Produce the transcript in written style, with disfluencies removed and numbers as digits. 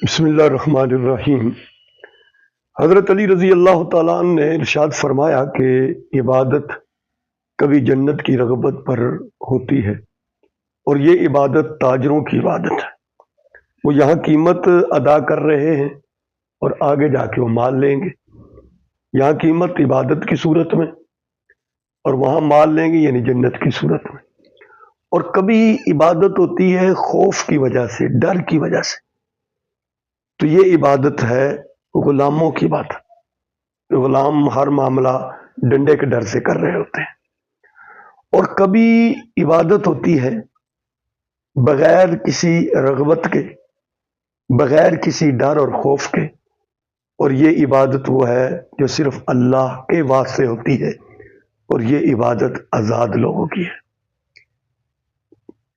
بسم اللہ الرحمن الرحیم۔ حضرت علی رضی اللہ تعالیٰ عنہ نے ارشاد فرمایا کہ عبادت کبھی جنت کی رغبت پر ہوتی ہے، اور یہ عبادت تاجروں کی عبادت ہے۔ وہ یہاں قیمت ادا کر رہے ہیں اور آگے جا کے وہ مال لیں گے۔ یہاں قیمت عبادت کی صورت میں اور وہاں مال لیں گے، یعنی جنت کی صورت میں۔ اور کبھی عبادت ہوتی ہے خوف کی وجہ سے، ڈر کی وجہ سے، تو یہ عبادت ہے غلاموں کی بات۔ غلام ہر معاملہ ڈنڈے کے ڈر سے کر رہے ہوتے ہیں۔ اور کبھی عبادت ہوتی ہے بغیر کسی رغبت کے، بغیر کسی ڈر اور خوف کے، اور یہ عبادت وہ ہے جو صرف اللہ کے واسطے ہوتی ہے، اور یہ عبادت آزاد لوگوں کی ہے۔